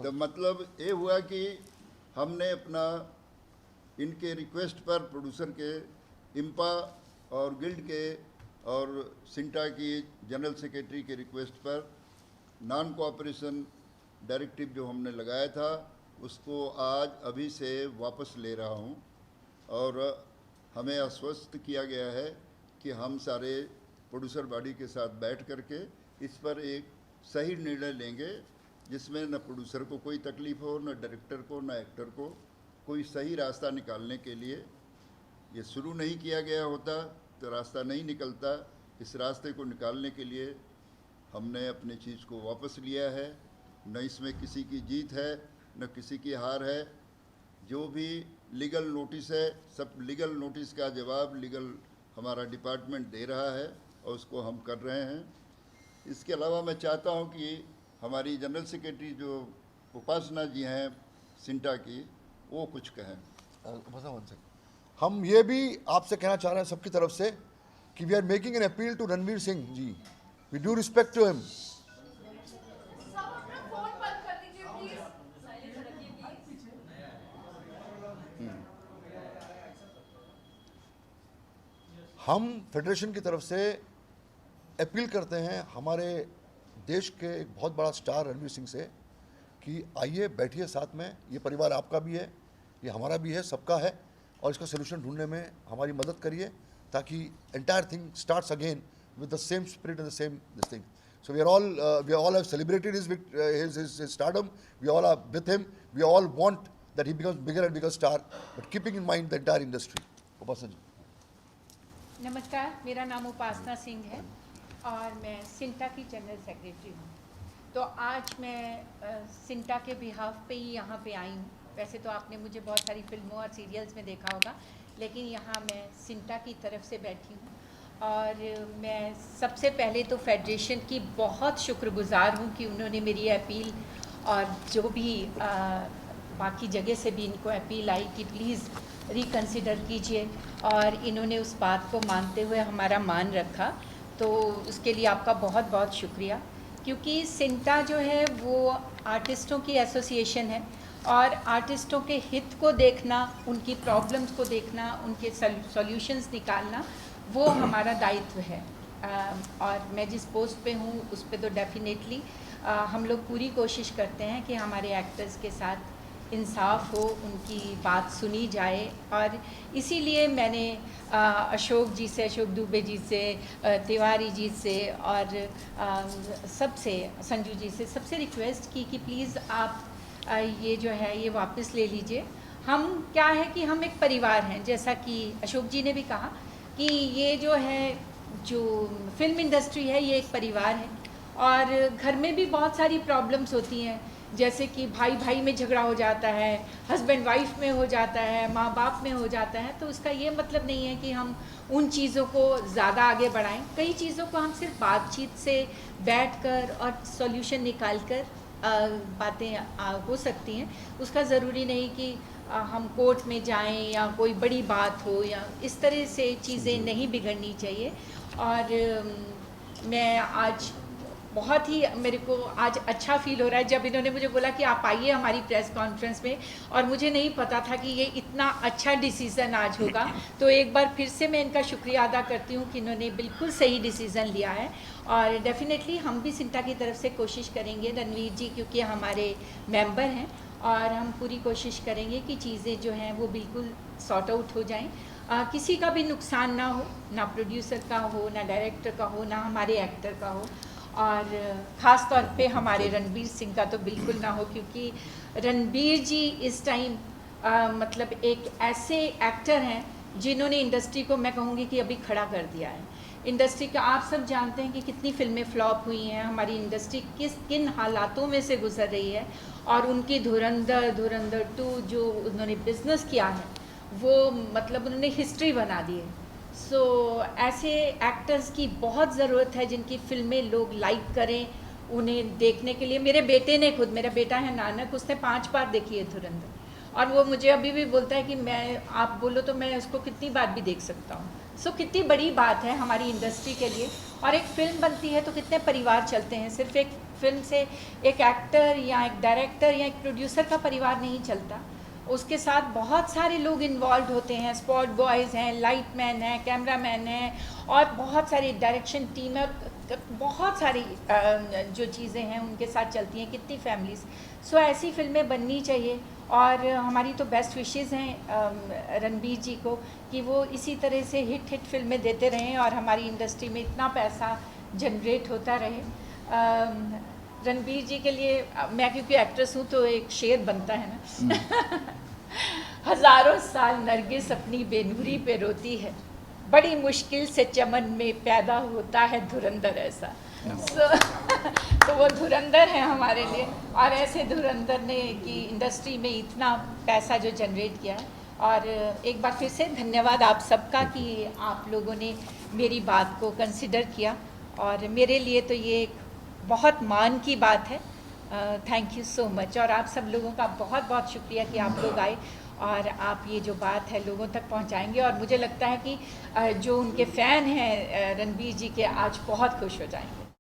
तो मतलब ये हुआ कि हमने अपना इनके रिक्वेस्ट पर प्रोड्यूसर के इम्पा और गिल्ड के और सिंटा की जनरल सेक्रेटरी के रिक्वेस्ट पर नॉन कोऑपरेशन डायरेक्टिव जो हमने लगाया था उसको आज अभी से वापस ले रहा हूँ और हमें आश्वस्त किया गया है कि हम सारे प्रोड्यूसर बॉडी के साथ बैठ करके इस पर एक सही निर्णय लेंगे जिसमें न प्रोड्यूसर को कोई तकलीफ़ हो, न डायरेक्टर को, न एक्टर को, कोई सही रास्ता निकालने के लिए। ये शुरू नहीं किया गया होता तो रास्ता नहीं निकलता। इस रास्ते को निकालने के लिए हमने अपनी चीज़ को वापस लिया है। न इसमें किसी की जीत है न किसी की हार है। जो भी लीगल नोटिस है, सब लीगल नोटिस का जवाब लीगल हमारा डिपार्टमेंट दे रहा है और उसको हम कर रहे हैं। इसके अलावा मैं चाहता हूं कि हमारी जनरल सेक्रेटरी जो उपासना जी हैं सिंटा की, वो कुछ कहें। हम ये भी आपसे कहना चाह रहे हैं सबकी तरफ से कि we are making an appeal to Ranveer Singh ji, with due respect to him. हम फेडरेशन की तरफ से अपील करते हैं हमारे देश के एक बहुत बड़ा स्टार रणवीर सिंह से कि आइए बैठिए साथ में। ये परिवार आपका भी है, ये हमारा भी है, सबका है, और इसका सोल्यूशन ढूंढने में हमारी मदद करिए ताकि entire thing starts again with the same spirit and the same this thing. So we all have celebrated his stardom. We all are with him. We all want that he becomes bigger and bigger star, but keeping in mind the entire industry. उपासना जी। नमस्कार, मेरा नाम उपासना सिंह है और मैं सिंटा की general secretary हूँ। तो आज मैं सिंटा के बिहाफ पे ही यहाँ पे आई हूँ। वैसे तो आपने मुझे बहुत सारी फिल्मों और सीरियल्स में देखा होगा, लेकिन यहाँ मैं सिंटा की तरफ से बैठी हूँ। और मैं सबसे पहले तो फेडरेशन की बहुत शुक्रगुजार हूँ कि उन्होंने मेरी अपील और जो भी बाकी जगह से भी इनको अपील आई कि प्लीज़ रिकंसिडर कीजिए, और इन्होंने उस बात को मानते हुए हमारा मान रखा। तो उसके लिए आपका बहुत बहुत शुक्रिया, क्योंकि सिंटा जो है वो आर्टिस्टों की एसोसिएशन है और आर्टिस्टों के हित को देखना, उनकी प्रॉब्लम्स को देखना, उनके सॉल्यूशंस निकालना, वो हमारा दायित्व है। और मैं जिस पोस्ट पे हूँ उस पे तो डेफिनेटली हम लोग पूरी कोशिश करते हैं कि हमारे एक्टर्स के साथ इंसाफ हो, उनकी बात सुनी जाए। और इसीलिए मैंने अशोक जी से, अशोक दुबे जी से, तिवारी जी से और सबसे, संजू जी से, सबसे रिक्वेस्ट की कि प्लीज़ आप ये जो है ये वापस ले लीजिए। हम क्या है कि हम एक परिवार हैं, जैसा कि अशोक जी ने भी कहा कि ये जो है जो फिल्म इंडस्ट्री है ये एक परिवार है और घर में भी बहुत सारी प्रॉब्लम्स होती हैं, जैसे कि भाई भाई में झगड़ा हो जाता है, हस्बैंड वाइफ में हो जाता है, माँ बाप में हो जाता है। तो उसका ये मतलब नहीं है कि हम उन चीज़ों को ज़्यादा आगे बढ़ाएं। कई चीज़ों को हम सिर्फ बातचीत से बैठकर और सॉल्यूशन निकाल कर बातें हो सकती हैं। उसका ज़रूरी नहीं कि हम कोर्ट में जाएं या कोई बड़ी बात हो, या इस तरह से चीज़ें नहीं बिगड़नी चाहिए। और मैं आज बहुत ही, मेरे को आज अच्छा फील हो रहा है जब इन्होंने मुझे बोला कि आप आइए हमारी प्रेस कॉन्फ्रेंस में, और मुझे नहीं पता था कि ये इतना अच्छा डिसीज़न आज होगा। तो एक बार फिर से मैं इनका शुक्रिया अदा करती हूँ कि इन्होंने बिल्कुल सही डिसीज़न लिया है। और डेफिनेटली हम भी सिंटा की तरफ से कोशिश करेंगे, रणवीर जी क्योंकि हमारे मेंबर हैं, और हम पूरी कोशिश करेंगे कि चीज़ें जो हैं वो बिल्कुल सॉर्ट आउट हो जाएं, किसी का भी नुकसान ना हो, ना प्रोड्यूसर का हो, ना डायरेक्टर का हो, ना हमारे एक्टर का हो, और ख़ास तौर पे हमारे रणवीर सिंह का तो बिल्कुल ना हो, क्योंकि रणवीर जी इस टाइम मतलब एक ऐसे एक्टर हैं जिन्होंने इंडस्ट्री को, मैं कहूँगी कि अभी खड़ा कर दिया है। इंडस्ट्री का आप सब जानते हैं कि कितनी फिल्में फ्लॉप हुई हैं, हमारी इंडस्ट्री किन हालातों में से गुजर रही है, और उनकी धुरंधर 2 जो उन्होंने बिज़नेस किया है वो मतलब उन्होंने हिस्ट्री बना दी है। सो ऐसे एक्टर्स की बहुत ज़रूरत है जिनकी फिल्में लोग लाइक करें, उन्हें देखने के लिए। मेरे बेटे ने खुद, मेरा बेटा है नानक, उसने 5 बार देखी है धुरंधर, और वो मुझे अभी भी बोलता है कि मैं, आप बोलो तो मैं उसको कितनी बार भी देख सकता हूँ। सो कितनी बड़ी बात है हमारी इंडस्ट्री के लिए। और एक फिल्म बनती है तो कितने परिवार चलते हैं, सिर्फ एक फिल्म से एक एक्टर या एक डायरेक्टर या एक प्रोड्यूसर का परिवार नहीं चलता, उसके साथ बहुत सारे लोग इन्वॉल्व होते हैं। स्पॉट बॉयज़ हैं, लाइट मैन हैं, कैमरा मैन हैं, और बहुत सारी डायरेक्शन टीम है, बहुत सारी जो चीज़ें हैं उनके साथ चलती हैं, कितनी फैमिलीज़। सो ऐसी फिल्में बननी चाहिए, और हमारी तो बेस्ट विशेज़ हैं रणबीर जी को कि वो इसी तरह से हिट फिल्में देते रहें और हमारी इंडस्ट्री में इतना पैसा जनरेट होता रहे। रणबीर जी के लिए मैं क्योंकि एक्ट्रेस हूँ तो एक शेर बनता है ना हज़ारों साल नरगिस अपनी बेनूरी पे रोती है, बड़ी मुश्किल से चमन में पैदा होता है धुरंधर ऐसा। तो वो धुरंधर है हमारे लिए, और ऐसे धुरंधर ने कि इंडस्ट्री में इतना पैसा जो जनरेट किया है। और एक बार फिर से धन्यवाद आप सबका कि आप लोगों ने मेरी बात को कंसिडर किया, और मेरे लिए तो ये एक बहुत मान की बात है। थैंक यू सो मच, और आप सब लोगों का बहुत बहुत शुक्रिया कि आप लोग आए और आप ये जो बात है लोगों तक पहुंचाएंगे। और मुझे लगता है कि जो उनके फ़ैन हैं रणबीर जी के, आज बहुत खुश हो जाएंगे।